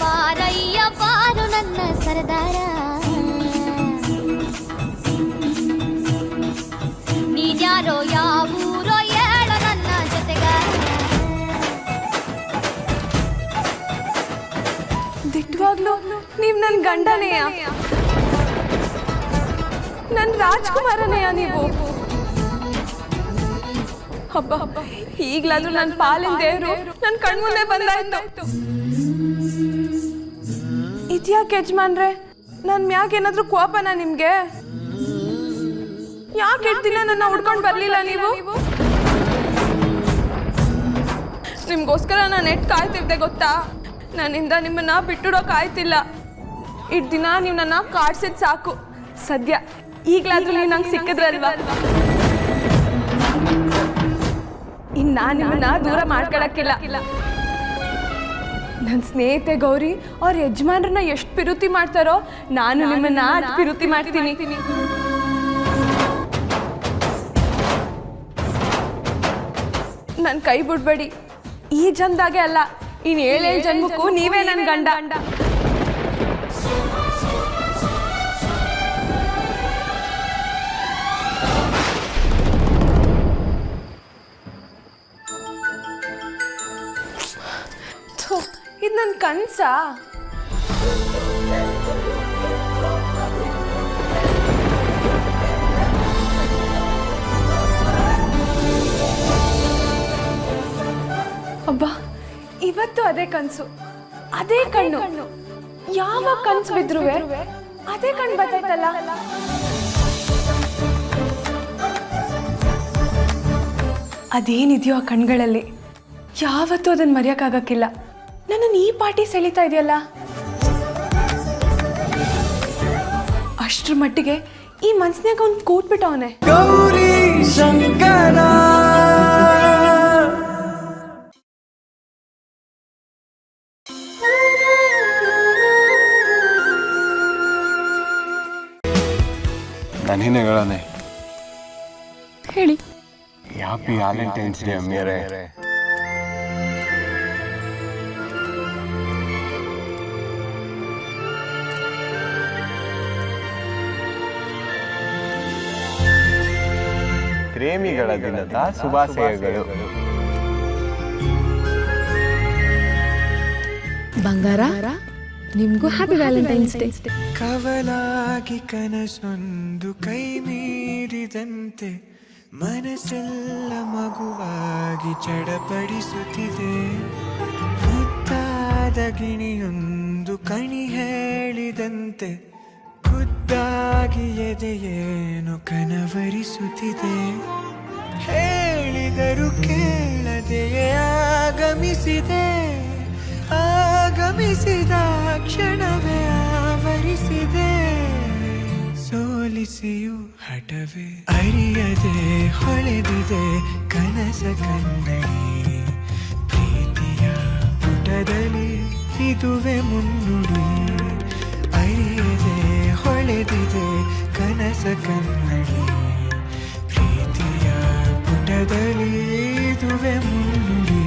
ಬಾರಯ್ಯ ಬಾರು ನನ್ನ ಸರದಾರ, ನೀನ್ಯಾರೋ ಯಾವೂರೋ ಹೇಳೋ ನನ್ನ ಜೊತೆಗಾರ. ದಿಟ್ಟವಾಗ್ಲೂ ನೀವ್ ನನ್ ಗಂಡನೆಯ, ನನ್ ರಾಜ್ಕುಮಾರನೆಯ ನೀವು. ಹಬ್ಬ ಹಬ್ಬ, ಈಗ್ಲಾದ್ರೂ ನನ್ ಪಾಲಿನ ದೇವ್ರು ನನ್ ಕಣ್ಮುಂದೆ ಬಂದಾಯ್ತು. ಇದ್ಯಾಕೆ ಯಜಮಾನ್ರೆ, ನನ್ ಮ್ಯಾಗ ಏನಾದ್ರೂ ಕೋಪನಾ ನಿಮ್ಗೆ? ಯಾಕೆ ದಿನ ನನ್ನ ಹುಡ್ಕೊಂಡ್ ಬರ್ಲಿಲ್ಲ ನೀವು? ನಿಮ್ಗೋಸ್ಕರ ನಾನು ಎಟ್ ಕಾಯ್ತಿದ್ದೆ ಗೊತ್ತಾ? ನನ್ನಿಂದ ನಿಮ್ಮನ್ನ ಬಿಟ್ಟಿಡೋಕ್ ಆಯ್ತಿಲ್ಲ. ಇಟ್ ದಿನ ನೀವು ನನ್ನ ಕಾಡ್ಸಿದ್ ಸಾಕು. ಸದ್ಯ ಈಗ್ಲಾದ್ರೂ ನೀವು ನಂಗೆ ಸಿಕ್ಕಿದ್ರಲ್ವಾ? ಇನ್ನು ನಾನು ನಿಮ್ಮನ್ನ ದೂರ ಮಾಡ್ಕೊಳಕ್ಕಿಲ್ಲ. ನನ್ನ ಸ್ನೇಹಿತೆ ಗೌರಿ ಅವ್ರ ಯಜಮಾನ್ರನ್ನ ಎಷ್ಟು ಪಿರುತಿ ಮಾಡ್ತಾರೋ ನಾನು ನಿಮ್ಮನ್ನ ಪಿರುತಿ ಮಾಡ್ತೀನಿ. ನನ್ನ ಕೈ ಬಿಡ್ಬೇಡಿ. ಈ ಜನ್ದಾಗೆ ಅಲ್ಲ, ಇನ್ನು 7 ಜನ್ಮಕ್ಕೂ ನೀವೇ ನನ್ನ ಗಂಡ. ಇದು ನನ್ನ ಕನ್ಸಾ? ಅಬ್ಬಾ, ಇವತ್ತು ಅದೇ ಕನ್ಸು, ಅದೇ ಕಣ್ಣು. ಯಾವ ಕನ್ಸು ಬಿದ್ರು ಅದೇ ಕಣ್ಣು ಬರ್ತೈತಲ್ಲ. ಅದೇನಿದೆಯೋ ಆ ಕಣ್ಗಳಲ್ಲಿ, ಯಾವತ್ತೂ ಅದನ್ನ ಮರೆಯೋಕ್ಕಾಗಕ್ಕಿಲ್ಲ. ನನ್ನನ್ನು ಈ ಪಾಟಿ ಸೆಳೀತಾ ಇದೆಯಲ್ಲ, ಅಷ್ಟ್ರ ಮಟ್ಟಿಗೆ ಈ ಮನ್ಸ್ನ್ಯಾಗ ಅವ್ನು ಕೂತ್ಬಿಟ್ಟವನೆ. ಗೌರಿ ಶಂಕರ ನಾನೇನು ಹೇಳೋಣ ಹೇಳಿ. ಹ್ಯಾಪಿ ವ್ಯಾಲೆಂಟೈನ್ಸ್ ಡೇ ಅಮ್ಮಿಯರೇ. ಪ್ರೇಮಿಗಳ ದಿನದ ಶುಭಾಶಯಗಳು. ಬಂಗಾರ, ನಿಮ್ಗೂ ಹ್ಯಾಪಿ ವ್ಯಾಲೆಂಟೈನ್ಸ್ ಡೇ. ಕವಲಾಗಿ ಕನಸೊಂದು ಕೈ ಮೀರಿದಂತೆ ಮನಸ್ಸೆಲ್ಲ ಮಗುವಾಗಿ ಚಡಪಡಿಸುತ್ತಿದೆ. ಮುತ್ತಾದ ಗಿಣಿಯೊಂದು ಕಣಿ ಹೇಳಿದಂತೆ ಖುದ್ದಾಗಿ ಎದೆಯೇನು ಕನವರಿಸುತ್ತಿದೆ. ಹೇಳಿದರು ಕೇಳದೆಯೇ ಆಗಮಿಸಿದೆ, ಆಗಮಿಸಿದ ಕ್ಷಣವೇ ಆವರಿಸಿದೆ. ಸೋಲಿಸಿಯು ಹಠವೇ ಅರಿಯದೆ ಹೊಳೆದಿದೆ ಕನಸ ಕನ್ನಡಿ. ಪ್ರೀತಿಯ ಪುಟದಲ್ಲಿ ಇದುವೆ ಮುನ್ನುಡಿ. ಅರಿಯದೆ ಹೊಳೆದಿದೆ ಕನಸ ಕನ್ನಡಿ. ಪ್ರೀತಿಯ ಪುಟದಲ್ಲಿ ಇದುವೆ ಮುನ್ನುಡಿ.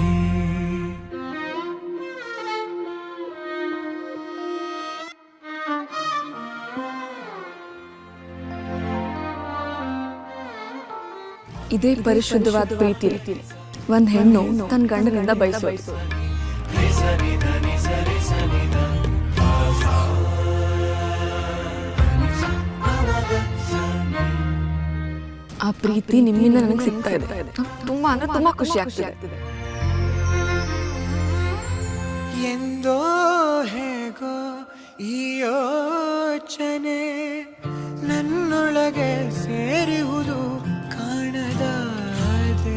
ಇದೇ ಪರಿಶುದ್ಧವಾದ ಪ್ರೀತಿ. ಒಂದು ಹೆಣ್ಣು ತನ್ನ ಗಂಡನಿಂದ ಬಯಸೋದು. ಆ ಪ್ರೀತಿ ನಿಮ್ಮಿಂದ ನನಗೆ ಸಿಗ್ತಾ ಇದೆ. ತುಂಬಾ ಅಂದ್ರೆ ತುಂಬಾ ಖುಷಿ ಆಗ್ತಿದೆ. ಎಂದೋ ಹೇಗೋ ಈ ಯೋಚನೆ ನನ್ನೊಳಗೆ ಸೇರಿಹುದು ಕಾಣದಾದೆ.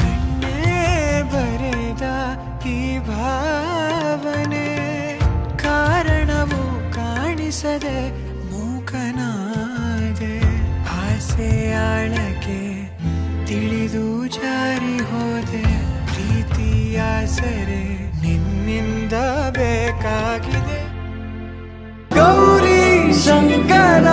ಕಣ್ಣೇ ಬರೆದ ಈ ಭಾವನೆ ಕಾರಣವು ಕಾಣಿಸದೆ ಮೂಕನಾದೆ. ಆಸೆ ಆಳಕ್ಕೆ ತಿಳಿದು ಜಾರಿ ಹೋದೆ. ಪ್ರೀತಿಯ ಸರೆ ನಿನ್ನಿಂದ ಬೇಕಾಗಿದೆ. ಗೌರಿ ಶಂಕರ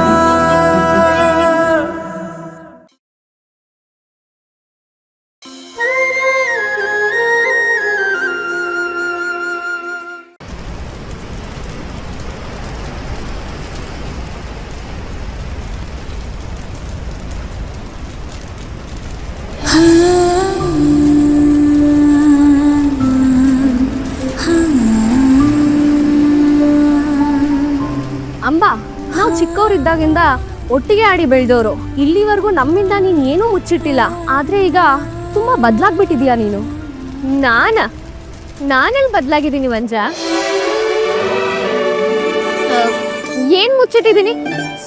ಅಂಬಾ, ನಾವು ಚಿಕ್ಕವರಿದ್ದಾಗಿಂದ ಒಟ್ಟಿಗೆ ಆಡಿ ಬೆಳೆದವರು. ಇಲ್ಲಿವರೆಗೂ ನಮ್ಮಿಂದ ನೀನು ಏನೂ ಮುಚ್ಚಿಟ್ಟಿಲ್ಲ. ಆದ್ರೆ ಈಗ ತುಂಬಾ ಬದಲಾಗ್ಬಿಟ್ಟಿದ್ಯಾ ನೀನು. ನಾನೆಲ್ಲಿ ಬದಲಾಗಿದ್ದೀನಿ ವಂಜ? ಏನ್ ಮುಚ್ಚಿಟ್ಟಿದ್ದೀನಿ?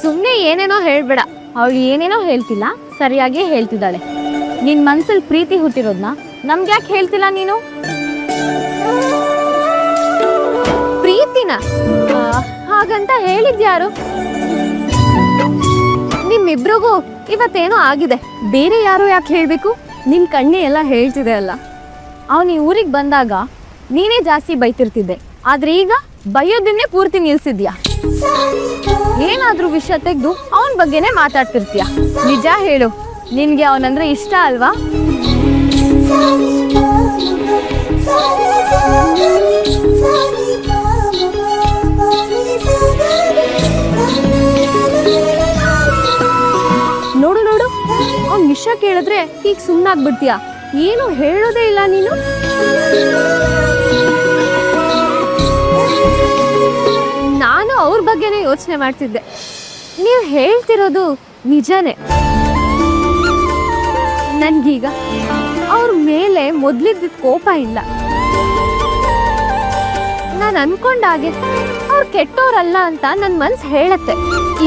ಸುಮ್ಮನೆ ಏನೇನೋ ಹೇಳ್ಬೇಡ. ಅವಳು ಏನೇನೋ ಹೇಳ್ತಿಲ್ಲ, ಸರಿಯಾಗಿ ಹೇಳ್ತಿದ್ದಾಳೆ. ನಿನ್ ಮನ್ಸಲ್ಲಿ ಪ್ರೀತಿ ಹುಟ್ಟಿರೋದ್ನ ನಮ್ಗೆ ಯಾಕೆ ಹೇಳ್ತಿಲ್ಲ ನೀನು? ಪ್ರೀತಿನ ಹಾಗಂತ ಹೇಳಿದ್ಯಾರು? ನಿಮ್ಮಿಬ್ರಿಗೂ ಇವತ್ತೇನೋ ಆಗಿದೆ. ಬೇರೆ ಯಾರು ಯಾಕೆ ಹೇಳ್ಬೇಕು? ನಿನ್ ಕಣ್ಣೆ ಎಲ್ಲ ಹೇಳ್ತಿದೆ ಅಲ್ಲ. ಅವನು ಈ ಊರಿಗೆ ಬಂದಾಗ ನೀನೇ ಜಾಸ್ತಿ ಬೈತಿರ್ತಿದ್ದೆ, ಆದ್ರೆ ಈಗ ಬೈಯೋದನ್ನೇ ಪೂರ್ತಿ ನಿಲ್ಸಿದ್ಯಾ. ಏನಾದ್ರೂ ವಿಷಯ ತೆಗೆದು ಅವನ ಬಗ್ಗೆನೇ ಮಾತಾಡ್ತಿರ್ತೀಯ. ನಿಜ ಹೇಳು, ನಿನ್ಗೆ ಅವನಂದ್ರೆ ಇಷ್ಟ ಅಲ್ವಾ? ನೋಡು ನೋಡು, ಅವ್ನ ವಿಷಯ ಕೇಳಿದ್ರೆ ಈಗ ಸುಮ್ಮನಾಗ್ಬಿಡ್ತೀಯ. ಏನು ಹೇಳೋದೇ ಇಲ್ಲ ನೀನು. ನಾನು ಅವ್ರ ಬಗ್ಗೆನೇ ಯೋಚನೆ ಮಾಡ್ತಿದ್ದೆ. ನೀವು ಹೇಳ್ತಿರೋದು ನಿಜನೇ. ನನ್ಗೀಗ ಅವ್ರ ಮೇಲೆ ಮೊದ್ಲಿದ್ದ ಕೋಪ ಇಲ್ಲ. ನಾನು ಅನ್ಕೊಂಡಾಗೆ ಅವ್ರು ಕೆಟ್ಟೋರಲ್ಲ ಅಂತ ನನ್ನ ಮನ್ಸು ಹೇಳತ್ತೆ.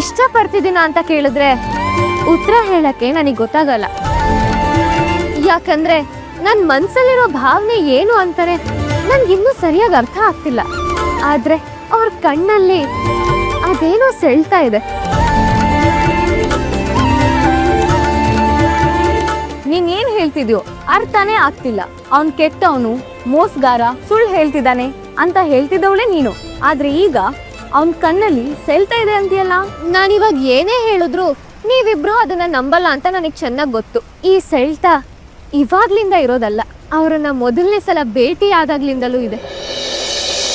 ಇಷ್ಟಪಡ್ತಿದ್ದೀನ ಅಂತ ಕೇಳಿದ್ರೆ ಉತ್ತರ ಹೇಳಕ್ಕೆ ನನಗೆ ಗೊತ್ತಾಗಲ್ಲ. ಯಾಕಂದ್ರೆ ನನ್ನ ಮನ್ಸಲ್ಲಿರೋ ಭಾವನೆ ಏನು ಅಂತಾರೆ ನನ್ಗಿನ್ನೂ ಸರಿಯಾಗಿ ಅರ್ಥ ಆಗ್ತಿಲ್ಲ. ಆದ್ರೆ ಅವ್ರ ಕಣ್ಣಲ್ಲಿ ಅದೇನೋ ಸೆಳ್ತಾ ಇದೆ. ನೀನೇನ್ ಹೇಳ್ತಿದ್ಯೋ ಅರ್ಥನೇ ಆಗ್ತಿಲ್ಲ. ಅವ್ನ್ ಕೆಟ್ಟವನು, ಮೋಸಗಾರ, ಸುಳ್ಳು ಹೇಳ್ತಿದ್ದಾನೆ ಅಂತ ಹೇಳ್ತಿದ್ದವಳೆ ನೀನು. ಆದ್ರೆ ಈಗ ಅವನ್ ಕಣ್ಣಲ್ಲಿ ಸೆಳ್ತಾ ಇದೆ ಅಂತೀಯಲ್ಲ. ನಾನಿವಾಗ ಏನೇ ಹೇಳಿದ್ರು ನೀವಿಬ್ರು ಅದನ್ನ ನಂಬಲ್ಲ ಅಂತ ನನಗೆ ಚೆನ್ನಾಗಿ ಗೊತ್ತು. ಈ ಸೆಳ್ತಾ ಇವಾಗ್ಲಿಂದ ಇರೋದಲ್ಲ, ಅವ್ರನ್ನ ಮೊದಲನೇ ಸಲ ಭೇಟಿ ಆದಾಗ್ಲಿಂದಲೂ ಇದೆ.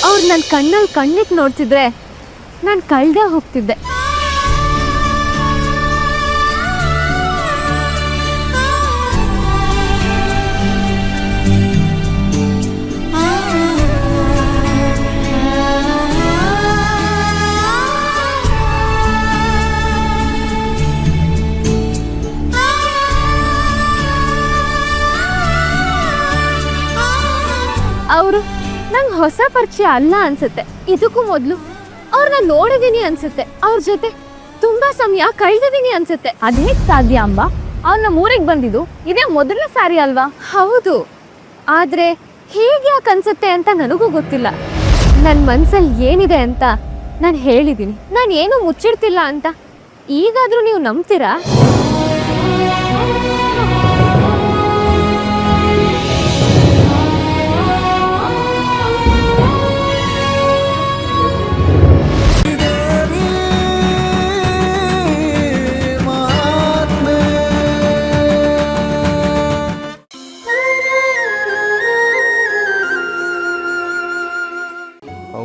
ಅವ್ರು ನನ್ನ ಕಣ್ಣಲ್ಲಿ ಕಣ್ಣಿಟ್ಟು ನೋಡ್ತಿದ್ರೆ ನಾನು ಕಳ್ದೆ ಹೋಗ್ತಿದ್ದೆ. ಅವರು ನಂಗೆ ಹೊಸ ಪರಿಚಯ ಅಲ್ಲ ಅನ್ಸುತ್ತೆ. ಇದಕ್ಕೂ ಮೊದಲು ಅವ್ರನ್ನ ನೋಡಿದೀನಿ ಅನ್ಸುತ್ತೆ. ಅವ್ರ ಜೊತೆ ತುಂಬಾ ಸಮಯ ಕಳೆದಿದ್ದೀನಿ ಅನ್ಸುತ್ತೆ. ಅದೇ ಸಾಧ್ಯ ಅಂಬಾ? ಅವ್ರನ್ನ ಊರಿಗೆ ಬಂದಿದ್ದು ಇದೇ ಮೊದಲನೇ ಸಾರಿ ಅಲ್ವಾ? ಹೌದು, ಆದ್ರೆ ಹೀಗೆ ಯಾಕೆ ಅನ್ಸುತ್ತೆ ಅಂತ ನನಗೂ ಗೊತ್ತಿಲ್ಲ. ನನ್ನ ಮನ್ಸಲ್ಲಿ ಏನಿದೆ ಅಂತ ನಾನು ಹೇಳಿದ್ದೀನಿ. ನಾನು ಏನು ಮುಚ್ಚಿಡ್ತಿಲ್ಲ ಅಂತ. ಈಗಾದ್ರೂ ನೀವು ನಂಬ್ತೀರಾ?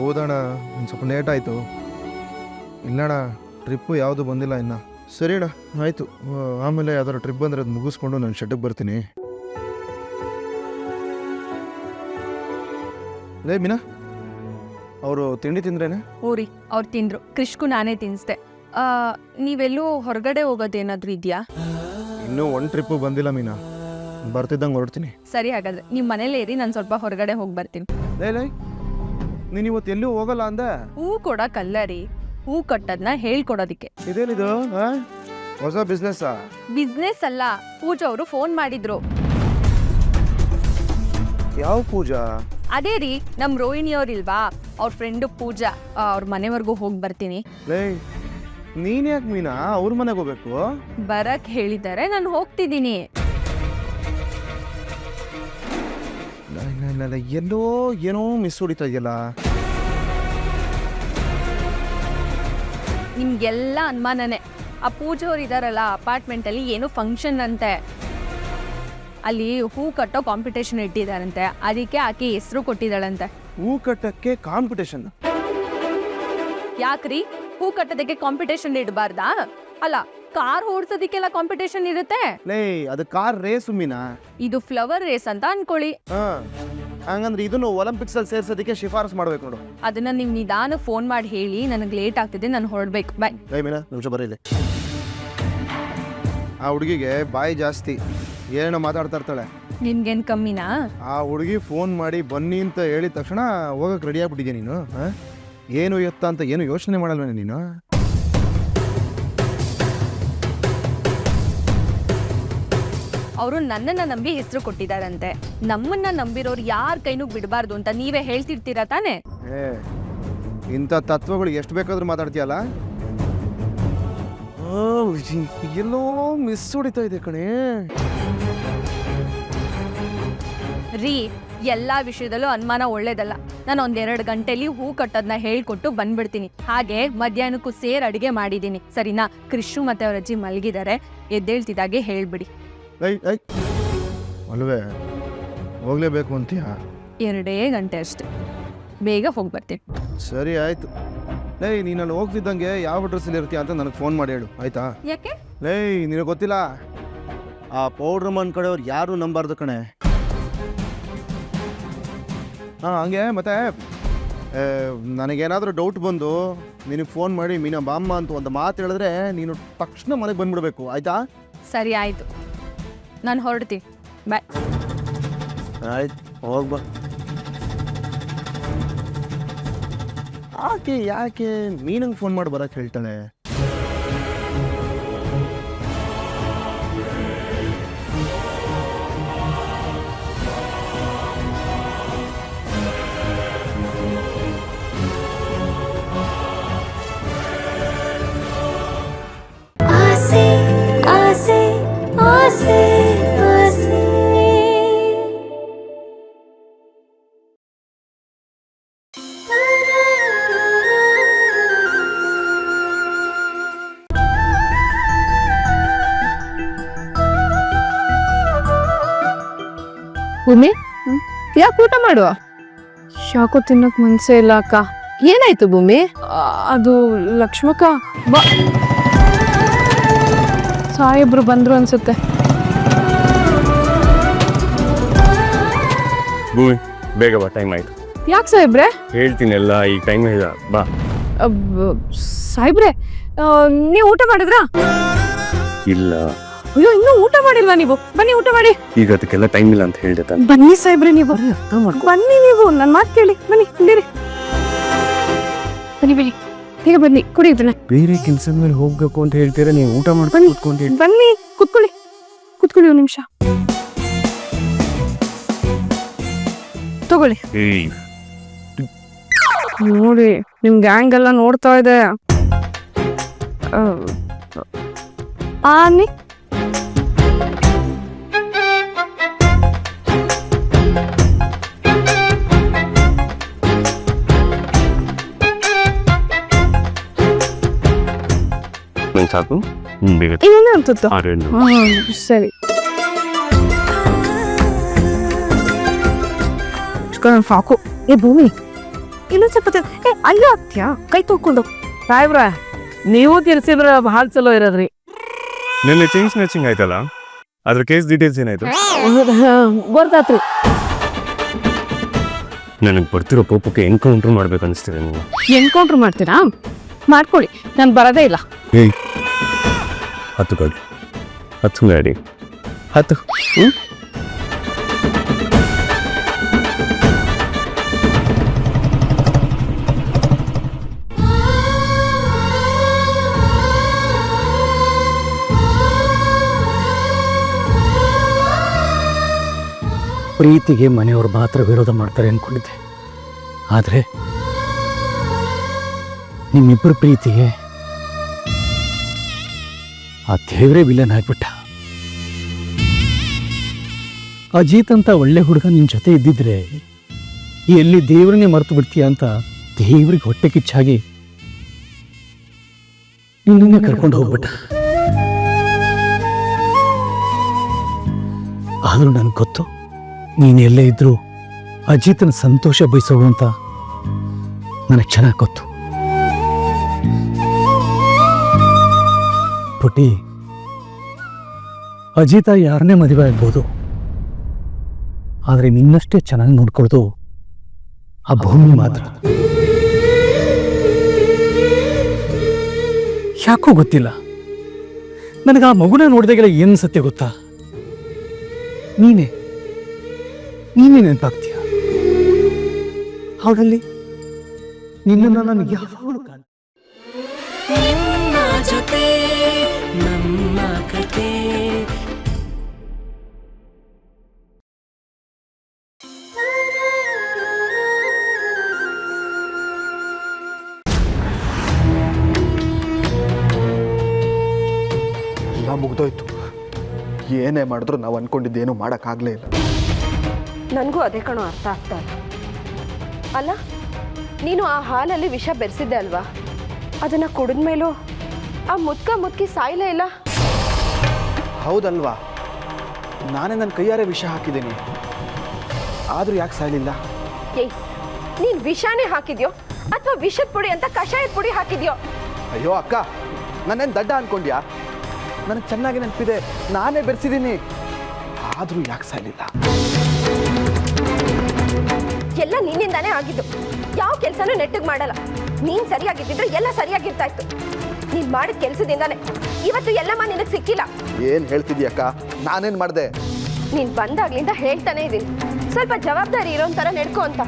ಹೌದಣ್ಣ, ಒಂದು ಸ್ವಲ್ಪ ಲೇಟ್ ಆಯಿತು. ಇಲ್ಲಣ್ಣ, ಟ್ರಿಪ್ಪು ಯಾವುದು ಬಂದಿಲ್ಲ ಇನ್ನು. ಸರಿ ಅಣ್ಣ, ಆಯಿತು. ಆಮೇಲೆ ಯಾವ್ದಾದ್ರು ಟ್ರಿಪ್ ಬಂದರೆ ಅದು ಮುಗಿಸ್ಕೊಂಡು ನಾನು ಶೆಡ್ಗೆ ಬರ್ತೀನಿ. ಲೇ ಮೀನಾ, ಅವರು ತಿಂಡಿ ತಿಂದ್ರೇನೆ? ಊರಿ ಅವ್ರು ತಿಂದ್ರು. ಕೃಷ್ಕು ನಾನೇ ತಿನ್ನಿಸ್ದೆ. ನೀವೆಲ್ಲೂ ಹೊರಗಡೆ ಹೋಗೋದೇನಾದ್ರೂ ಇದೆಯಾ? ಇನ್ನೂ ಒಂದು ಟ್ರಿಪ್ಪು ಬಂದಿಲ್ಲ ಮೀನಾ, ಬರ್ತಿದ್ದಂಗೆ ಹೊರಡ್ತೀನಿ. ಸರಿ, ಹಾಗಾದ್ರೆ ನಿಮ್ಮ ಮನೇಲಿ ಇರಿ, ನಾನು ಸ್ವಲ್ಪ ಹೊರಗಡೆ ಹೋಗಿ ಬರ್ತೀನಿ. ಲೇ, ನೀನು ಇವತ್ತು ಎಲ್ಲೂ ಹೋಗಲ್ಲ ಅಂದೆ? ಹೂ ಕೊಡಕ್ಕಲ್ಲ ರೀ, ಹೂ ಕಟ್ಟೋದನ್ನ ಹೇಳ್ಕೊಡೋದಿಕ್ಕೆ. ಇದೇನಿದು ಹೊಸ ಬಿಸ್ನೆಸ್ಸಾ? ಬಿಸ್ನೆಸ್ ಅಲ್ಲ, ಪೂಜಾ ಅವರು ಫೋನ್ ಮಾಡಿದ್ರು. ಯಾವ ಪೂಜಾ? ಅದೇ ರೀ, ನಮ್ಮ ರೋಹಿಣಿಯವ್ರಿಲ್ವಾ, ಅವ್ರ ಫ್ರೆಂಡು ಪೂಜಾ. ಅವ್ರ ಮನೆವರೆಗೂ ಹೋಗಿ ಬರ್ತೀನಿ. ಲೇ, ನೀನ್ ಯಾಕೆ ಮೀನಾ ಅವ್ರ ಮನೆಗೆ ಹೋಗ್ಬೇಕು? ಬರಕ್ ಹೇಳಿದ್ದಾರೆ, ನಾನು ಹೋಗ್ತಿದ್ದೀನಿ. ಎಲ್ಲೋ ಏನೋ ಮಿಸ್ ಹೊಡಿತಾ ಇದೆಯಲ್ಲ. ನಿಮ್ಗೆಲ್ಲ ಅನುಮಾನನೇ. ಆ ಪೂಜಾ ಅವ್ರು ಇದಾರಲ್ಲ ಅಪಾರ್ಟ್ಮೆಂಟಲ್ಲಿ ಏನೋ ಫಂಕ್ಷನ್ ಅಂತೆ, ಅಲ್ಲಿ ಹೂ ಕಟ್ಟೋ ಕಾಂಪಿಟೇಷನ್ ಇಟ್ಟಿದ್ದಾರಂತೆ. ಅದಕ್ಕೆ ಆಕೆ ಹೆಸರು ಕೊಟ್ಟಿದ್ದಾಳಂತೆ. ಹೂ ಕಟ್ಟಕ್ಕೆ ಕಾಂಪಿಟೇಷನ್? ಯಾಕ್ರಿ, ಹೂ ಕಟ್ಟೋದಕ್ಕೆ ಕಾಂಪಿಟೇಷನ್ ಇಡಬಾರ್ದಾ? ಅಲ್ಲ, ಕಾರ್ ಓಡಿಸೋದಕ್ಕೆಲ್ಲ ಕಾಂಪಿಟೇಷನ್ ಇರುತ್ತೆ. ಲೇ ಅದು ಕಾರ್ ರೇಸು ಮೀನಾ. ಇದು ಫ್ಲವರ್ ರೇಸ್ ಅಂತ ಅನ್ಕೊಳ್ಳಿ. ಹಂಗಂದ್ರೆ ಇದನ್ನು ಒಲಿಂಪಿಕ್ಸ್ ಅಲ್ಲಿ ಸೇರ್ಸೋದಕ್ಕೆ ಶಿಫಾರಸ್ ಮಾಡ್ಬೇಕು ನೋಡು. ಅದನ್ನ ನೀವು ನಿಧಾನ ಫೋನ್ ಮಾಡಿ ಹೇಳಿ, ನನಗೆ ಲೇಟ್ ಆಗ್ತಿದೆ, ನಾನು ಹೊರಡ್ಬೇಕು. ಬಾಯ್. ಮೀನಾ ನಿಮಿಷ ಬರೀಲಿ. ಆ ಹುಡುಗಿಗೆ ಬಾಯಿ ಜಾಸ್ತಿ, ಏನೋ ಮಾತಾಡ್ತಾ ಇರ್ತಾಳೆ. ನಿನ್ಗೇನ್ ಕಮ್ಮಿನಾ? ಆ ಹುಡುಗಿ ಫೋನ್ ಮಾಡಿ ಬನ್ನಿ ಅಂತ ಹೇಳಿದ ತಕ್ಷಣ ಹೋಗಕ್ಕೆ ರೆಡಿ ಆಗ್ಬಿಟ್ಟಿದ್ಯಾ ನೀನು. ಏನು ಎತ್ತ ಅಂತ ಏನು ಯೋಚನೆ ಮಾಡಲ್ವೇನೆ ನೀನು? ಅವರು ನನ್ನನ್ನ ನಂಬಿ ಹೆಸರು ಕೊಟ್ಟಿದ್ದಾರಂತೆ. ನಮ್ಮನ್ನ ನಂಬಿರೋರು ಯಾರ ಕೈನೂ ಬಿಡಬಾರ್ದು ಅಂತ ನೀವೇ ಹೇಳ್ತಿರ್ತೀರಾ ತಾನೆ? ಇಂಥ ತತ್ವಗಳು ಎಷ್ಟು ಬೇಕಾದ್ರೂ ಮಾತಾಡ್ತೀಯಲ್ಲ. ಎಲ್ಲೋ ಮಿಸ್ ಹೊಡಿತಾ ಇದೆ ಕಣೆ. ರೀ, ಎಲ್ಲಾ ವಿಷಯದಲ್ಲೂ ಅನುಮಾನ ಒಳ್ಳೇದಲ್ಲ. ನಾನು 1-2 ಗಂಟೆಲಿ ಹೂ ಕಟ್ಟೋದನ್ನ ಹೇಳ್ಕೊಟ್ಟು ಬಂದ್ಬಿಡ್ತೀನಿ. ಹಾಗೆ ಮಧ್ಯಾಹ್ನಕ್ಕೂ ಸೇರ್ ಅಡಿಗೆ ಮಾಡಿದ್ದೀನಿ, ಸರಿನಾ? ಕೃಷು ಮತ್ತೆ ಅವ್ರ ಅಜ್ಜಿ ಮಲಗಿದ್ದಾರೆ, ಎದ್ದೇಳ್ತಿದ್ದಾಗೆ ಹೇಳ್ಬಿಡಿ. ಅಲ್ವೇ, ಹೋಗ್ಲೇಬೇಕು ಅಂತೀಯ? 2 ಗಂಟೆ ಅಷ್ಟೆ, ಬೇಗ ಹೋಗಿ ಬರ್ತೀನಿ. ಸರಿ ಆಯ್ತು. ನೀನು ಅಲ್ಲಿ ಹೋಗ್ತಿದ್ದಂಗೆ ಯಾವ ಡ್ರೆಸ್ಸಲ್ಲಿ ಇರ್ತೀಯ ಅಂತ ನನಗೆ ಫೋನ್ ಮಾಡಿ ಹೇಳು, ಆಯ್ತಾ? ಯಾಕೆ? ನಿನಗೆ ಗೊತ್ತಿಲ್ಲ, ಆ ಪೌಡ್ರ್ ಮನ್ ಕಡೆಯವ್ರು ಯಾರು ನಂಬಾರ್ದು ಕಣೆ. ಹಂಗೆ ಮತ್ತೆ ನನಗೇನಾದರೂ ಡೌಟ್ ಬಂದು ನಿನಗೆ ಫೋನ್ ಮಾಡಿ ಮೀನಾ ಬಾಮ್ಮ ಅಂತ ಒಂದು ಮಾತು ಹೇಳಿದ್ರೆ ನೀನು ತಕ್ಷಣ ಮನೆಗೆ ಬಂದ್ಬಿಡ್ಬೇಕು, ಆಯ್ತಾ? ಸರಿ ಆಯ್ತು, ನಾನು ಹೊರಡ್ತೀನಿ. ಬಾಯ್. ಆಯ್ತು, ಹೋಗ್ಬಾ. ಯಾಕೆ ಮೀನಂಗೆ ಫೋನ್ ಮಾಡಿ ಬರಕ್ಕೆ ಹೇಳ್ತಾಳೆ? ಆಸೆ ಆಸೆ ಆಸೆ ಆಸೆ. ಭೂಮಿ, ಯಾಕೆ ಊಟ ಮಾಡುವ? ಯಾಕೋ ತಿನ್ನಕ್ ಮನ್ಸೇ ಇಲ್ಲ ಅಕ್ಕ. ಏನಾಯ್ತು ಭೂಮಿ? ಅದು ಲಕ್ಷ್ಮಕ್ಕ ಸಾಹೇಬ್ರು ಬಂದ್ರು ಅನ್ಸುತ್ತೆ. ಭೂಮಿ ಬೇಗ ಬಾ, ಟೈಮ್ ಆಯ್ತು. ಯಾಕೆ ಸಾಹೇಬ್ರೆ? ಹೇಳ್ತೀನಿ ಎಲ್ಲ, ಈಗ ಟೈಮ್ ಇದೆ, ಬಾ. ಸಾಹೇಬ್ರೆ, ನೀವು ಊಟ ಮಾಡಿದ್ರಾ? ಇಲ್ಲ. ಅಯ್ಯೋ, ಇನ್ನೂ ಊಟ ಮಾಡಿಲ್ವಾ ನೀವು? ಬನ್ನಿ ಊಟ ಮಾಡಿ. ಈಗ ಅದಕ್ಕೆಲ್ಲ ಟೈಮ್ ಇಲ್ಲ ಅಂತ ಹೇಳಿದೆ ತಾನೆ. ಬನ್ನಿ ಸಾಹೇಬ್ರೆ, ನೀವು ಬನ್ನಿ, ನೀವು ನನ್ನ ಮಾತು ಕೇಳಿ. ಬನ್ನಿ ಕುಡೀರಿ, ಬನ್ನಿ ಬನ್ನಿ, ಈಗ ಬನ್ನಿ ಕುಡಿ ಇದನ್ನ. ಬೇರೆ ಕೆಲಸದ ಮೇಲೆ ಹೋಗ್ಬೇಕು ಅಂತ ಹೇಳ್ತೀರಾ, ನೀವು ಊಟ ಮಾಡ್ಕೊಂಡು ಕೂತ್ಕೊಂಡು. ಬನ್ನಿ ಕುತ್ಕೊಳ್ಳಿ, ಕುತ್ಕೊಳ್ಳಿ ಒಂದು ನಿಮಿಷ. ತಗೊಳ್ಳಿ. ನೋಡಿ, ನಿಮ್ ಗ್ಯಾಂಗ್ ಎಲ್ಲ ನೋಡ್ತಾ ಇದೆ. ಆನಿ ಸಾಕು, ಇನ್ನೊಂದೇ ಅನ್ಸುತ್ತ. ಸರಿ, ಸಾಕು. ಏ ಭೂಮಿ, ಇನ್ನೊಂದ್ ಸ್ವಲ್ಪ ಅಲ್ಲೇ ಆಗ್ತೀಯಾ? ಕೈ ತೊಳ್ಕೊಂಡು. ಸಾಹೇಬ್ರ, ನೀವು ತಿರ್ಸಿದ್ರ ಬಹಳ ಚಲೋ ಇರೋದ್ರಿ. ನಿನ್ನೆ ಚೈನ್ ಸ್ನ್ಯಾಚಿಂಗ್ ಆಯ್ತಲ್ಲ, ಅದ್ರ ಕೇಸ್ ಡೀಟೇಲ್ಸ್ ಏನಾಯ್ತು? ಬರ್ತಾತ್ರಿ. ನನಗೆ ಬರ್ತಿರೋ ಕೋಪಕ್ಕೆ ಎನ್ಕೌಂಟರ್ ಮಾಡ್ಬೇಕು ಅನಿಸ್ತಿದೆ. ನೀವು ಎನ್ಕೌಂಟ್ರ್ ಮಾಡ್ತೀರಾ? ಮಾಡ್ಕೊಳ್ಳಿ, ನಾನು ಬರೋದೇ ಇಲ್ಲ. ಹತ್ತು ಗಾಡಿ, ಹತ್ತು ಗಾಡಿ, ಹತ್ತು. ಪ್ರೀತಿಗೆ ಮನೆಯವರು ಮಾತ್ರ ವಿರೋಧ ಮಾಡ್ತಾರೆ ಅಂದ್ಕೊಂಡಿದ್ದೆ, ಆದರೆ ನಿಮ್ಮಿಬ್ಬರ ಪ್ರೀತಿಗೆ ಆ ದೇವರೇ ವಿಲನ್ ಆಗ್ಬಿಟ್ಟ. ಅಜಿತ್ ಅಂತ ಒಳ್ಳೆ ಹುಡುಗ ನಿನ್ನ ಜೊತೆ ಇದ್ದಿದ್ರೆ ಎಲ್ಲಿ ದೇವ್ರನ್ನೇ ಮರೆತು ಬಿಡ್ತೀಯ ಅಂತ ದೇವ್ರಿಗೆ ಹೊಟ್ಟೆ ಕಿಚ್ಚಾಗಿ ನಿನ್ನನ್ನೇ ಕರ್ಕೊಂಡು ಹೋಗ್ಬಿಟ್ಟ. ಆದರೂ ನನಗೆ ಗೊತ್ತು, ನೀನು ಎಲ್ಲೇ ಇದ್ರೂ ಅಜಿತನ ಸಂತೋಷ ಬಯಸೋಳು ಅಂತ ನನಗೆ ಚೆನ್ನಾಗಿ ಗೊತ್ತು. ಪುಟ್ಟಿ, ಅಜಿತ ಯಾರನ್ನೇ ಮದುವೆ ಆಗ್ಬೋದು, ಆದರೆ ನಿನ್ನಷ್ಟೇ ಚೆನ್ನಾಗಿ ನೋಡ್ಕೊಳ್ಳೋದು ಆ ಭೂಮಿ ಮಾತ್ರ. ಯಾಕೋ ಗೊತ್ತಿಲ್ಲ, ನನಗೆ ಆ ಮಗುನ ನೋಡಿದಾಗೆಲ್ಲ ಏನು ಸತ್ಯ ಗೊತ್ತಾ? ನೀನೇ ನೆನಪಾಗ್ತೀಯ. ಅವಳಲ್ಲಿ ನಿನ್ನನ್ನು ನಾನು ಯಾವಾಗಲೂ ನಿಮ್ಮ ಜೊತೆ ನಮ್ಮ ಕತೆ. ಎಲ್ಲ ಮುಗ್ದೋಯ್ತು. ಏನೇ ಮಾಡಿದ್ರು ನಾವು ಅನ್ಕೊಂಡಿದ್ದೇನು ಮಾಡೋಕ್ಕಾಗಲೇ ಇಲ್ಲ. ನನಗೂ ಅದೇ ಕಣೋ ಅರ್ಥ ಆಗ್ತಾ ಇಲ್ಲ. ಅಲ್ಲ, ನೀನು ಆ ಹಾಲಲ್ಲಿ ವಿಷ ಬೆರೆಸಿದ್ದೆ ಅಲ್ವಾ? ಅದನ್ನು ಕುಡಿದ್ಮೇಲೂ ಆ ಮುದ್ಕಿ ಸಾಯ್ಲೇ ಇಲ್ಲ. ಹೌದಲ್ವಾ, ನಾನೇ ನನ್ನ ಕೈಯಾರೆ ವಿಷ ಹಾಕಿದ್ದೀನಿ, ಆದರೂ ಯಾಕೆ ಸಾಯಲಿಲ್ಲ? ಏಯ್, ನೀನು ವಿಷಾನೇ ಹಾಕಿದ್ಯೋ ಅಥವಾ ವಿಷದ ಪುಡಿ ಅಂತ ಕಷಾಯದ ಪುಡಿ ಹಾಕಿದ್ಯೋ? ಅಯ್ಯೋ ಅಕ್ಕ, ನಾನೇನು ದಡ್ಡ ಅನ್ಕೊಂಡ್ಯಾ? ನನಗೆ ಚೆನ್ನಾಗಿ ನೆನಪಿದೆ, ನಾನೇ ಬೆರೆಸಿದ್ದೀನಿ, ಆದರೂ ಯಾಕೆ ಸಾಯಲಿಲ್ಲ? ಎಲ್ಲ ನೀನಿಂದಾನೇ ಆಗಿದ್ದು. ಯಾವ ಕೆಲಸನೂ ನೆಟ್ಟಿಗೆ ಮಾಡಲ್ಲ. ನೀನು ಸರಿಯಾಗಿದ್ದಿದ್ರೆ ಎಲ್ಲ ಸರಿಯಾಗಿರ್ತಾ ಇತ್ತು. ನೀನು ಮಾಡಿದ ಕೆಲಸದಿಂದಾನೆ ಇವತ್ತು ಎಲ್ಲಮ್ಮ ನಿನಗೆ ಸಿಕ್ಕಿಲ್ಲ. ಏನು ಹೇಳ್ತಿದ್ಯಕ್ಕ? ನಾನೇನು ಮಾಡಿದೆ? ನೀನು ಬಂದಾಗ್ಲಿಂದ ಹೇಳ್ತಾನೆ ಇದ್ದೀನಿ, ಸ್ವಲ್ಪ ಜವಾಬ್ದಾರಿ ಇರೋನ್ ಥರ ನಡ್ಕೊ ಅಂತ.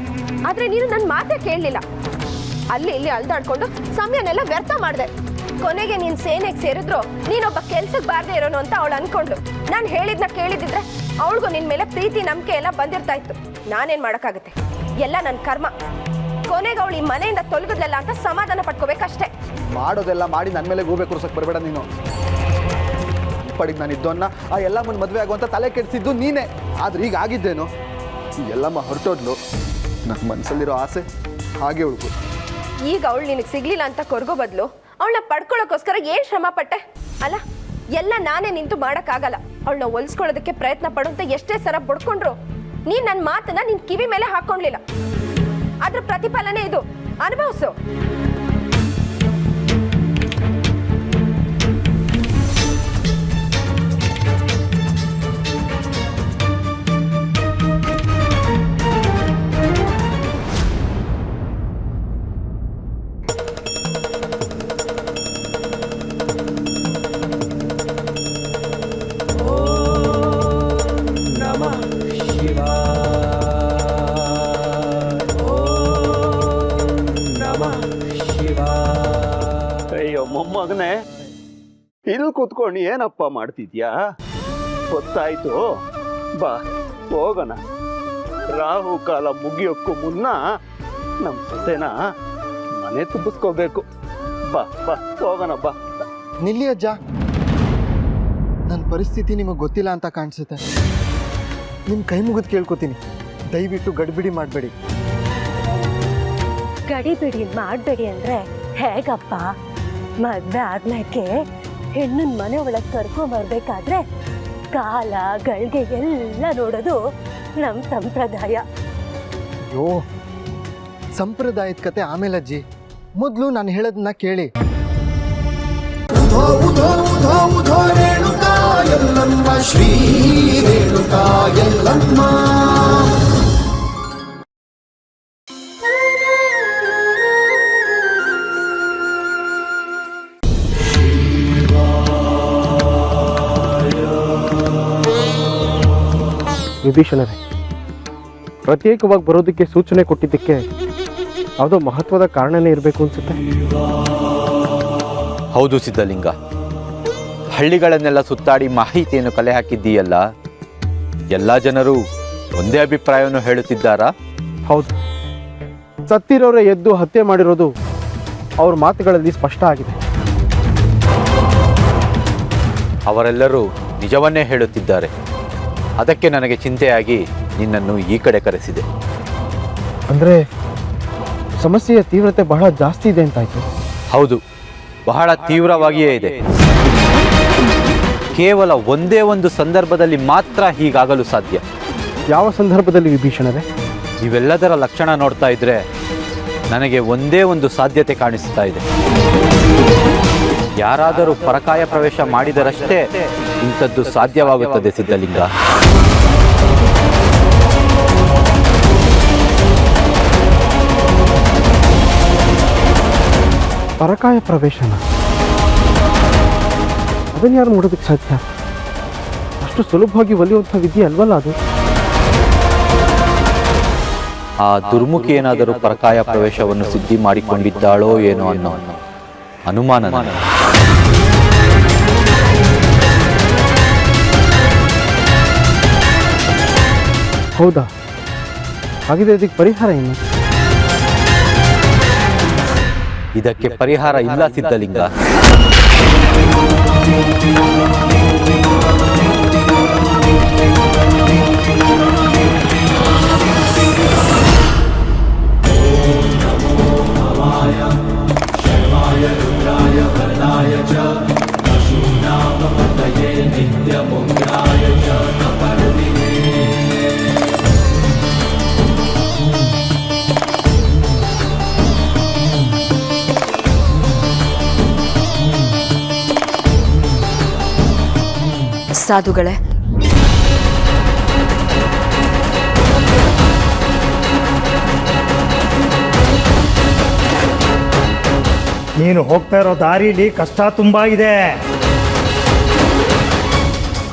ಆದರೆ ನೀನು ನನ್ನ ಮಾತೇ ಕೇಳಲಿಲ್ಲ. ಅಲ್ಲಿ ಇಲ್ಲಿ ಅಲ್ದಾಡ್ಕೊಂಡು ಸಮಯನೆಲ್ಲ ವ್ಯರ್ಥ ಮಾಡಿದೆ. ಕೊನೆಗೆ ನೀನು ಸೇನೆಗೆ ಸೇರಿದ್ರು ನೀನೊಬ್ಬ ಕೆಲ್ಸಕ್ಕೆ ಬಾರದೆ ಇರೋನು ಅಂತ ಅವಳು ಅನ್ಕೊಂಡು ನಾನು ಹೇಳಿದ್ನ ಕೇಳಿದಿದ್ರೆ ಅವಳಿಗೂ ನಿನ್ನ ಮೇಲೆ ಪ್ರೀತಿ ನಂಬಿಕೆ ಎಲ್ಲ ಬಂದಿರ್ತಾ ಇತ್ತು. ನಾನೇನು ಮಾಡೋಕ್ಕಾಗುತ್ತೆ? ಎಲ್ಲ ನನ್ನ ಕರ್ಮ. ಕೊನೆಗೆ ಅವಳು ಈ ಮನೆಯಿಂದ ತೊಲಗಿದ್ಲಲ್ಲ ಅಂತ ಸಮಾಧಾನ ಪಡ್ಕೋಬೇಕಷ್ಟೇ. ಮಾಡೋದೆಲ್ಲ ಮಾಡಿ ನನ್ನ ಮೇಲೆ ಗೂಬೆ ಕುರ್ಸಕ್ಕೆ ಬರಬೇಡ ನೀನು. ಪಡಿಗೆ ನಾನು ಇದ್ದವನ್ನ ಆ ಎಲ್ಲಮ್ಮನ ಮದುವೆ ಆಗುವಂತ ತಲೆ ಕೆಡಿಸಿದ್ದು ನೀನೇ. ಆದ್ರೆ ಈಗ ಆಗಿದ್ದೇನು? ಎಲ್ಲಮ್ಮ ಹೊರಟೋದ್ಲು, ನನ್ನ ಮನಸ್ಸಲ್ಲಿರೋ ಆಸೆ ಹಾಗೆ ಉಳ್ಕು. ಈಗ ಅವಳು ನಿನಗೆ ಸಿಗ್ಲಿಲ್ಲ ಅಂತ ಕೊರಗೋ ಬದಲು ಅವಳನ್ನ ಪಡ್ಕೊಳ್ಳೋಕ್ಕೋಸ್ಕರ ಏನು ಶ್ರಮ ಪಟ್ಟೆ ಅಲ್ಲ? ಎಲ್ಲ ನಾನೇ ನಿಂತು ಮಾಡೋಕ್ಕಾಗಲ್ಲ. ಅವಳನ್ನ ಒಲಿಸ್ಕೊಳ್ಳೋದಕ್ಕೆ ಪ್ರಯತ್ನ ಪಡುವಂತ ಎಷ್ಟೇ ಸರ ಬಡ್ಕೊಂಡ್ರು ನೀನು ನನ್ನ ಮಾತನ್ನ ನಿನ್ನ ಕಿವಿ ಮೇಲೆ ಹಾಕ್ಕೊಳ್ಳಿಲ್ಲ. ಅದ್ರ ಪ್ರತಿಫಲನೇ ಇದು, ಅನುಭವಿಸು. ಅಯ್ಯೋ ಮೊಮ್ಮಗನೇ, ಇಲ್ಲಿ ಕೂತ್ಕೊಂಡು ಏನಪ್ಪ ಮಾಡ್ತಿದ್ಯಾ? ಗೊತ್ತಾಯ್ತು, ಬಾ ಹೋಗೋಣ. ರಾಹು ಕಾಲ ಮುಗಿಯೋಕ್ಕೂ ಮುನ್ನ ನಮ್ಮ ಸೊಸೆನ ಮನೆ ತುಂಬಿಸ್ಕೋಬೇಕು. ಬಾ ಬಾ ಹೋಗೋಣ, ಬಾ. ನಿಲ್ಲಿ ಅಜ್ಜ, ನನ್ನ ಪರಿಸ್ಥಿತಿ ನಿಮಗೆ ಗೊತ್ತಿಲ್ಲ ಅಂತ ಕಾಣಿಸುತ್ತೆ. ನಿಮ್ಮ ಕೈ ಮುಗಿದು ಕೇಳ್ಕೊತೀನಿ, ದಯವಿಟ್ಟು ಗಡಿಬಿಡಿ ಮಾಡಬೇಡಿ. ಗಡಿಬಿಡಿ ಮಾಡಬೇಡಿ ಅಂದರೆ ಹೇಗಪ್ಪ? ಮದುವೆ ಆದ್ಮೇಲೆ ಹೆಣ್ಣನ ಮನೆ ಒಳಗೆ ಕರ್ಕೊಂಬರ್ಬೇಕಾದ್ರೆ ಕಾಲ ಗಳಿಗೆ ಎಲ್ಲ ನೋಡೋದು ನಮ್ಮ ಸಂಪ್ರದಾಯ. ಅಯ್ಯೋ, ಸಂಪ್ರದಾಯದ ಕತೆ ಆಮೇಲೆ ಅಜ್ಜಿ, ಮೊದಲು ನಾನು ಹೇಳೋದನ್ನ ಕೇಳಿ. ಶ್ರೀ ರೇಣುಕಾ ಎಲ್ಲಮ್ಮ. ವಿಭೀಷಣರೇ, ಪ್ರತ್ಯೇಕವಾಗಿ ಬರೋದಕ್ಕೆ ಸೂಚನೆ ಕೊಟ್ಟಿದ್ದಕ್ಕೆ ಯಾವುದೋ ಮಹತ್ವದ ಕಾರಣನೇ ಇರಬೇಕು ಅನ್ಸುತ್ತೆ. ಹೌದು ಸಿದ್ಧಲಿಂಗ, ಹಳ್ಳಿಗಳನ್ನೆಲ್ಲ ಸುತ್ತಾಡಿ ಮಾಹಿತಿಯನ್ನು ಕಲೆ ಹಾಕಿದ್ದೀಯಲ್ಲ, ಎಲ್ಲ ಜನರು ಒಂದೇ ಅಭಿಪ್ರಾಯವನ್ನು ಹೇಳುತ್ತಿದ್ದಾರಾ? ಹೌದು, ಸತ್ತಿರೋರೇ ಎದ್ದು ಹತ್ಯೆ ಮಾಡಿರೋದು ಅವ್ರ ಮಾತುಗಳಲ್ಲಿ ಸ್ಪಷ್ಟ ಆಗಿದೆ. ಅವರೆಲ್ಲರೂ ನಿಜವನ್ನೇ ಹೇಳುತ್ತಿದ್ದಾರೆ. ಅದಕ್ಕೆ ನನಗೆ ಚಿಂತೆಯಾಗಿ ನಿನ್ನನ್ನು ಈ ಕಡೆ ಕರೆಸಿದೆ. ಅಂದರೆ ಸಮಸ್ಯೆಯ ತೀವ್ರತೆ ಬಹಳ ಜಾಸ್ತಿ ಇದೆ ಅಂತಾಯ್ತು. ಹೌದು, ಬಹಳ ತೀವ್ರವಾಗಿಯೇ ಇದೆ. ಕೇವಲ ಒಂದೇ ಒಂದು ಸಂದರ್ಭದಲ್ಲಿ ಮಾತ್ರ ಹೀಗಾಗಲು ಸಾಧ್ಯ. ಯಾವ ಸಂದರ್ಭದಲ್ಲಿ ವಿಭೀಷಣರೇ? ಇವೆಲ್ಲದರ ಲಕ್ಷಣ ನೋಡ್ತಾ ಇದ್ರೆ ನನಗೆ ಒಂದೇ ಒಂದು ಸಾಧ್ಯತೆ ಕಾಣಿಸ್ತಾ ಇದೆ. ಯಾರಾದರೂ ಪರಕಾಯ ಪ್ರವೇಶ ಮಾಡಿದರಷ್ಟೇ ಇಂಥದ್ದು ಸಾಧ್ಯವಾಗುತ್ತದೆ ಸಿದ್ಧಲಿಂಗ. ಪರಕಾಯ ಪ್ರವೇಶನ ಅದನ್ನು ಯಾರು ಮಾಡೋದಕ್ಕೆ ಸಾಧ್ಯ? ಅಷ್ಟು ಸುಲಭವಾಗಿ ಒಲಿಯುವಂಥ ವಿದ್ಯೆ ಅಲ್ವಲ್ಲ ಅದು. ಆ ದುರ್ಮುಖಿ ಏನಾದರೂ ಪರಕಾಯ ಪ್ರವೇಶವನ್ನು ಸಿದ್ಧಿ ಮಾಡಿಕೊಂಡಿದ್ದಾಳೋ ಏನೋ ಅನ್ನೋ ಅನುಮಾನ ನನಗೆ. ಹೌದಾ? ಹಾಗಿದ್ರೆ ಇದಕ್ಕೆ ಪರಿಹಾರ ಏನು? ಇದಕ್ಕೆ ಪರಿಹಾರ ಇಲ್ಲ ಸಿದ್ಧಲಿಂಗ. ಸಾಧುಗಳೇ, ನೀನು ಹೋಗ್ತಾ ಇರೋ ದಾರಿಲಿ ಕಷ್ಟ ತುಂಬ ಇದೆ.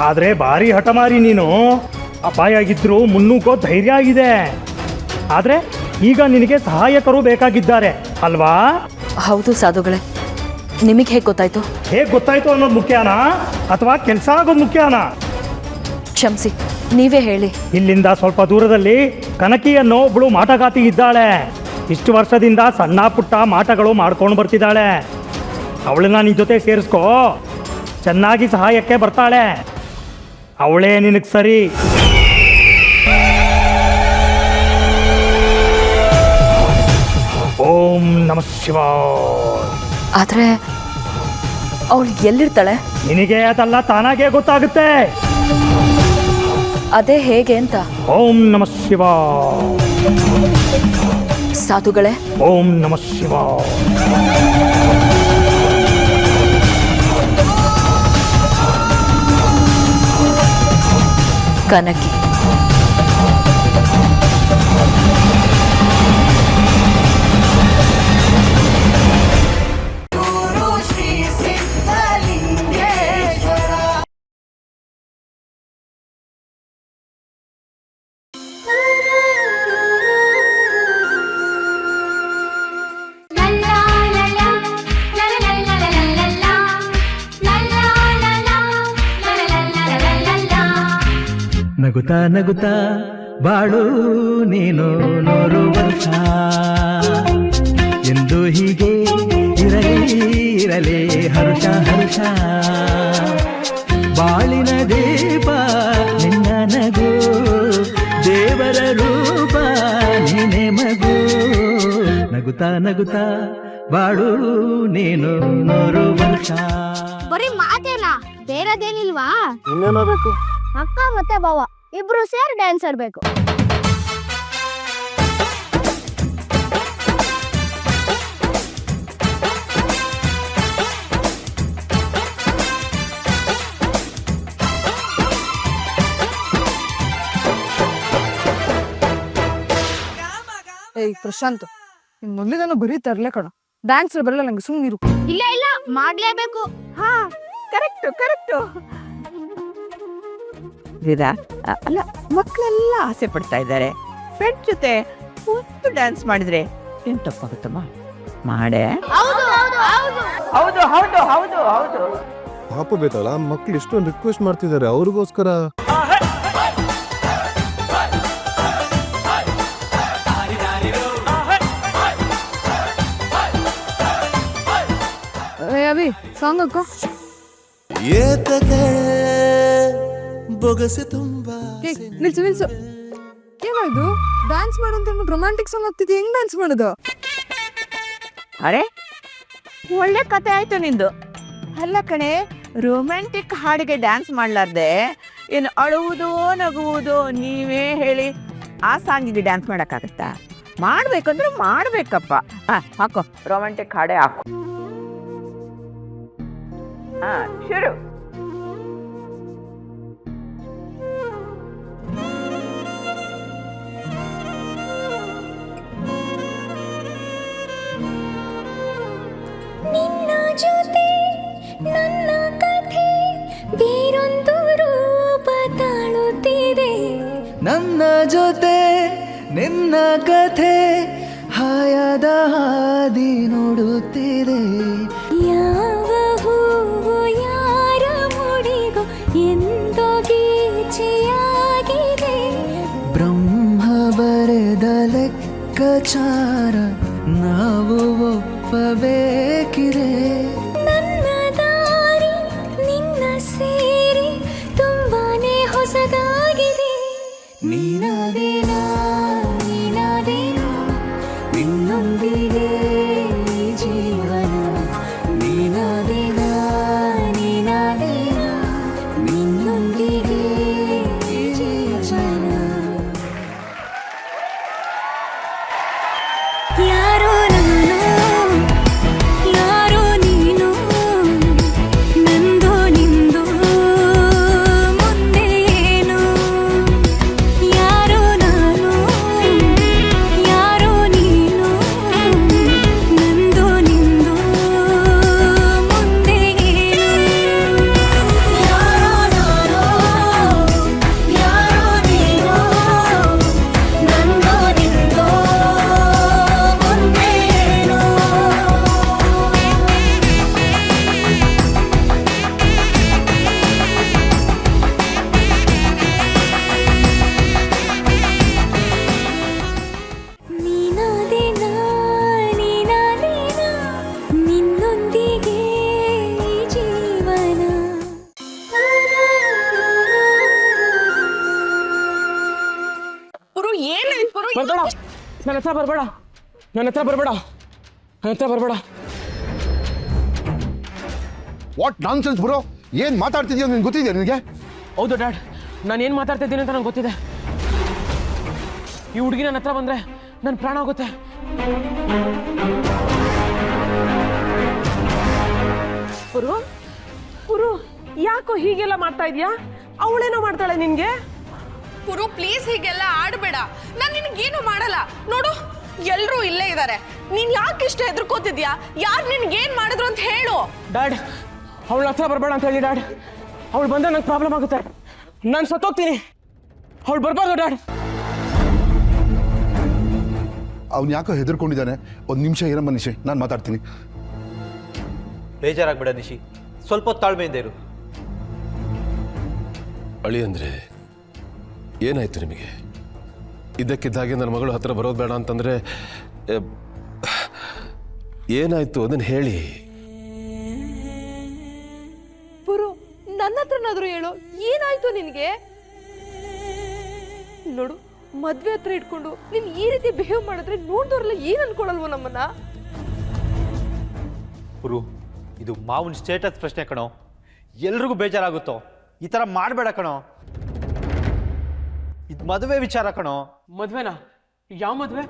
ಆದರೆ ಭಾರಿ ಹಠಮಾರಿ ನೀನು. ಅಪಾಯ ಆಗಿದ್ರು ಮುನ್ನುಗ್ಗೋ ಧೈರ್ಯ ಆಗಿದೆ. ಆದರೆ ಈಗ ನಿನಗೆ ಸಹಾಯಕರು ಬೇಕಾಗಿದ್ದಾರೆ ಅಲ್ವಾ? ಹೌದು ಸಾಧುಗಳೇ. ನಿಮಗೆ ಹೇಗೆ ಗೊತ್ತಾಯ್ತು? ಹೇಗೆ ಗೊತ್ತಾಯ್ತು ಅನ್ನೋದು ಮುಖ್ಯನಾ ಅಥವಾ ಕೆಲಸ ಆಗೋದು ಮುಖ್ಯನಾ? ಕ್ಷಮಿಸಿ, ನೀವೇ ಹೇಳಿ. ಇಲ್ಲಿಂದ ಸ್ವಲ್ಪ ದೂರದಲ್ಲಿ ಕನಕಿ ಅನ್ನೋ ಒಬ್ಳು ಮಾಟಗಾತಿ ಇದ್ದಾಳೆ. ಇಷ್ಟು ವರ್ಷದಿಂದ ಸಣ್ಣ ಪುಟ್ಟ ಮಾಟಗಳು ಮಾಡ್ಕೊಂಡು ಬರ್ತಿದ್ದಾಳೆ. ಅವಳನ್ನ ನಿನ್ನ ಜೊತೆ ಸೇರಿಸ್ಕೋ, ಚೆನ್ನಾಗಿ ಸಹಾಯಕ್ಕೆ ಬರ್ತಾಳೆ. ಅವಳೇ ನಿನಗೆ ಸರಿ. ಓಂ ನಮಃ ಶಿವಾಯ. ಆದರೆ ಅವಳು ಎಲ್ಲಿರ್ತಾಳೆ? ನಿನಗೆ ಅದೆಲ್ಲ ತಾನಾಗೇ ಗೊತ್ತಾಗುತ್ತೆ. ಅದೇ ಹೇಗೆ ಅಂತ. ಓಂ ನಮಃ ಶಿವಾಯ. ಸಾಧುಗಳೇ, ಓಂ ನಮಃ ಶಿವಾಯ. ಕನಕಿ. ನಗುತ್ತಾ ನಗುತ್ತಾ ಬಾಳು ನೀನು 100 ವರ್ಷ ಎಂದು ಹೀಗೆ ಇರಲಿ ಹರುಷ ಹರುಷ. ಬಾಳಿನ ದೀಪ ನಿನ್ನ ನಗು, ದೇವರ ರೂಪ ನೀನೆ ಮಗು. ನಗುತ್ತಾ ನಗುತ್ತಾ ಬಾಳು ನೀನು 100 ವರ್ಷ. ಬರೀ ಮಾತೇನಾ? ಬೇರೆದೇನಿಲ್ವಾ? ಇನ್ನೇನೋ ಬೇಕು? ಅಕ್ಕ ಮತ್ತೆ ಬಾವ ಇಬ್ರು ಸೇರಿ ಡ್ಯಾನ್ಸ್ ಆಡ್ಬೇಕು. ಏಯ್ ಪ್ರಶಾಂತ್, ಇನ್ ಮೊದಲಿಗೆ ಬರೀ ತರ್ಲೆ ಕಣ. ಡ್ಯಾನ್ಸ್ ಬರಲ್ಲ ನಂಗೆ, ಸುಮ್ಮನಿರು. ಇಲ್ಲ ಇಲ್ಲ, ಮಾಡ್ಲೇಬೇಕು. ಹಾ, ಕರೆಕ್ಟು ಕರೆಕ್ಟು. ವೀರಾ, ಅಲ್ಲ, ಮಕ್ಕಳೆಲ್ಲ ಆಸೆ ಪಡ್ತಾ ಇದ್ದಾರೆ. ಫ್ರೆಂಡ್ ಜೊತೆ ಒಂದು ಡ್ಯಾನ್ಸ್ ಮಾಡಿದ್ರೆ ಏನು ತಪ್ಪಾಗುತ್ತಮ್ಮ? ಮಾಡೆ. ಹೌದು ಹೌದು ಹೌದು ಹೌದು ಹೌದು ಹೌದು ಹೌದು. ಪಾಪ ಬೇಕಲ್ಲ, ಮಕ್ಳು ಇಷ್ಟೊಂದು ರಿಕ್ವೆಸ್ಟ್ ಮಾಡ್ತಿದ್ದಾರೆ ಅವ್ರಿಗೋಸ್ಕರ. ಅವಿ ಸಾಂಗ್ ಅಕ್ಕ. ನಿಲ್ಸು. ಏನಾಯ್ತು? ಡ್ಯಾನ್ಸ್ ಮಾಡಂತ ರೊಮ್ಯಾಂಟಿಕ್ ಸಾಂಗ್ ಆಗ್ತಿದೆ, ಹೆಂಗ್ ಡ್ಯಾನ್ಸ್ ಮಾಡೋದು? ಅರೆ, ಒಳ್ಳೆ ಕತೆ ಆಯ್ತು ನಿಂದು. ಅಲ್ಲ ಕಣೆ, ರೊಮ್ಯಾಂಟಿಕ್ ಹಾಡಿಗೆ ಡ್ಯಾನ್ಸ್ ಮಾಡ್ಲಾರ್ದೆ ಏನು ಅಳುವುದೋ ನಗುವುದೋ ನೀವೇ ಹೇಳಿ ಆ ಸಾಂಗಿಗೆ ಡ್ಯಾನ್ಸ್ ಮಾಡೋಕ್ಕಾಗತ್ತಾ? ಮಾಡ್ಬೇಕಂದ್ರೆ ಮಾಡ್ಬೇಕಪ್ಪ. ಹಾಕೋ ರೊಮ್ಯಾಂಟಿಕ್ ಹಾಡೇ ಹಾಕು. ಶುರು. ನಿನ್ನ ಜೊತೆ ನನ್ನ ಕಥೆ ಬೇರೊಂದು ರೂಪ ತಾಳುತ್ತಿದೆ. ನನ್ನ ಜೊತೆ ನಿನ್ನ ಕಥೆ ಹಾಯಾದ ಹಾದಿ ನೋಡುತ್ತಿದೆ. ಯಾವ ಹೂವು ಯಾರ ಮುಡಿಗೋ ಎಂದೋ ಗೀಚೆಯಾಗಿದೆ. ಬ್ರಹ್ಮ ಬರೆದ ಲೆಕ್ಕಾಚಾರ ನಾವು ಒಪ್ಪಬೇಕಿದೆ. ನನ್ನ ದಾರಿ ನಿನ್ನ ಸೇರಿ ತುಂಬಾನೇ ಹೊಸದಾಗಿದೆ. ನೀನಾದೇನಾ ನೀನಾದೇನಾ ನಿನ್ನೊಂದಿಗೆ ಈ ಜೀವನ. ನೀನಾದೇನಾ ನೀನಾದೇನಾ ನಿನ್ನೊಂದಿಗೆ ಈ ಜೀವನ. ಯಾರೋ ನಾನು ಯಾರೋ ನೀನು ನಂದು ನಿಂದು ಮುಂದೆ ಏನು. ಯಾರೋ ನಾನು ಯಾರೋ ನೀನು ನಂದು ನಿಂದು ಮುಂದೆ ಏನು. ಯಾರೋ ನಾನು ಯಾರೋ ನೀನು ನಂದು ನಿಂದು ಮುಂದೆ ಏನು. ನೀನಾದೇನಾ ನೀನಾದೇನಾ ನಿನ್ನೊಂದಿಗೆ ಈ ಜೀವನ. ಪುರು ಏನಾಯ್ತು ಪುರು? ಬರ್ಬೇಡ, ನನ್ನ ಹತ್ರ ಬರಬೇಡ, ನನ್ನ ಹತ್ರ ಬರಬೇಡ, ನನ್ನ ಹತ್ರ ಬರಬೇಡ. ವಾಟ್ ನಾನ್ಸೆನ್ಸ್ ಬ್ರೋ, ಏನು ಮಾತಾಡ್ತಿದ್ಯೋ ನಿನ್ಗೆ ಗೊತ್ತಿದೆಯಾ ನಿನಗೆ? ಹೌದು ಡ್ಯಾಡ್, ನಾನು ಏನು ಮಾತಾಡ್ತಾ ಇದ್ದೀನಿ ಅಂತ ನಂಗೆ ಗೊತ್ತಿದೆ. ಈ ಹುಡುಗಿ ನನ್ನ ಹತ್ರ ಬಂದರೆ ನನ್ನ ಪ್ರಾಣ ಹೋಗುತ್ತೆ. ಪುರು ಪುರು ಯಾಕೋ ಹೀಗೆಲ್ಲ ಮಾಡ್ತಾ ಇದೀಯಾ? ಅವಳೇನೋ ಮಾಡ್ತಾಳೆ ನಿನ್ಗೆ? ಪುರು ಪ್ಲೀಸ್ ಹೀಗೆಲ್ಲ ಆಡ್ಬೇಡ. ನಾನು ನಿನಗೇನು ಮಾಡಲ್ಲ ನೋಡು, ಎಲ್ಲರೂ ಇಲ್ಲೇ ಇದ್ದಾರೆ. ನೀನ್ ಯಾಕೆ ಇಷ್ಟ ಹೆದರ್ಕೋತಿದ್ಯಾ? ಯಾರು ನಿನ್ಗೇನ್ ಮಾಡಿದ್ರು ಅಂತ ಹೇಳು. ಡ್ಯಾಡ್, ಅವಳ ಹತ್ರ ಬರಬೇಡ ಅಂತ ಹೇಳಿ ಡ್ಯಾಡ್. ಅವಳು ಬಂದರೆ ನಂಗೆ ಪ್ರಾಬ್ಲಮ್ ಆಗುತ್ತೆ, ನಾನು ಸತ್ತೋಗ್ತೀನಿ. ಅವಳು ಬರಬಾರ್ದು ಡ್ಯಾಡ್. ಅವ್ನು ಯಾಕೋ ಹೆದರ್ಕೊಂಡಿದ್ದಾನೆ. ಒಂದು ನಿಮಿಷ ಏನಮ್ಮ ನಿಶೆ, ನಾನು ಮಾತಾಡ್ತೀನಿ. ಬೇಜಾರಾಗ್ಬೇಡ ನಿಶಿ, ಸ್ವಲ್ಪ ಹೊತ್ತು ತಾಳ್ಮೆಯಿಂದ ಇರು. ಅಳಿ ಅಂದರೆ ಏನಾಯ್ತು ನಿಮಗೆ? ಇದ್ದಕ್ಕಿದ್ದಾಗೆ ನನ್ನ ಮಗಳು ಹತ್ರ ಬರೋದು ಬೇಡ ಅಂತಂದರೆ ಏನಾಯ್ತು ಅದನ್ನು ಹೇಳಿ. ಪುರು ನನ್ನ ಹತ್ರನಾದ್ರೂ ಹೇಳು, ಏನಾಯ್ತು ನಿನಗೆ? ನೋಡು, ಮದ್ವೆ ಹತ್ರ ಇಟ್ಕೊಂಡು ನೀನ್ ಈ ರೀತಿ ಬಿಹೇವ್ ಮಾಡಿದ್ರೆ ನೋಡ್ದವ್ರೆಲ್ಲ ಏನ್ ಅನ್ಕೊಳಲ್ವೋ ನಮ್ಮನ್ನ? ಗುರು, ಇದು ಮಾವನ ಸ್ಟೇಟಸ್ ಪ್ರಶ್ನೆ ಕಣೋ. ಎಲ್ರಿಗೂ ಬೇಜಾರಾಗುತ್ತೋ, ಈ ಥರ ಮಾಡಬೇಡ ಕಣೋ. ಇದು ಮದುವೆ ವಿಚಾರ ಕಣೋ. ಮದುವೆನಾ? ಯಾವ ಮದುವೆ?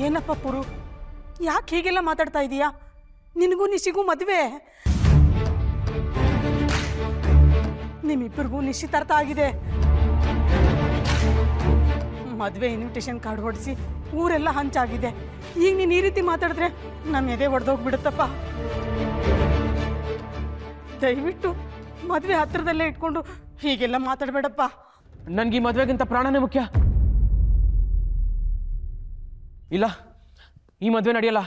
ಏನಪ್ಪ ಪುರು, ಯಾಕೆ ಹೀಗೆಲ್ಲ ಮಾತಾಡ್ತಾ ಇದೀಯಾ? ನಿನಗೂ ನಿಶಿಗೂ ಮದುವೆ, ನಿಮ್ಮಿಬ್ಬರಿಗೂ ನಿಶ್ಚಿತಾರ್ಥ ಆಗಿದೆ. ಮದುವೆ ಇನ್ವಿಟೇಷನ್ ಕಾರ್ಡ್ ಹೊಡಿಸಿ ಊರೆಲ್ಲ ಹಂಚಾಗಿದೆ. ಈಗ ನೀನು ಈ ರೀತಿ ಮಾತಾಡಿದ್ರೆ ನಮ್ಮ ಎದೆ ಒಡೆದೋಗ್ಬಿಡುತ್ತಪ್ಪ. ದಯವಿಟ್ಟು ಮದುವೆ ಹತ್ರದಲ್ಲೇ ಇಟ್ಕೊಂಡು ಹೀಗೆಲ್ಲ ಮಾತಾಡಬೇಡಪ್ಪ. ನನಗೆ ಈ ಮದುವೆಗಿಂತ ಪ್ರಾಣನೇ ಮುಖ್ಯ. ಇಲ್ಲ, ಈ ಮದುವೆ ನಡೆಯಲ್ಲ.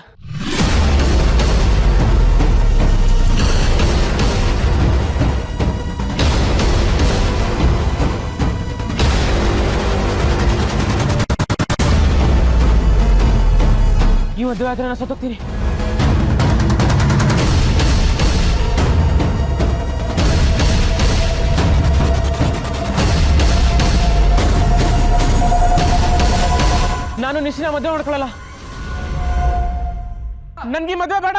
ಈ ಮದುವೆ ಆದ್ರೆ ನಾನು ಸತ್ತೋಗ್ತೀನಿ. ನಾನು ನಿಶ್ಚಿತ ಮದುವೆ ಮಾಡ್ಕೊಳ್ಳಲ್ಲ. ನನ್ಗೆ ಮದುವೆ ಬೇಡ.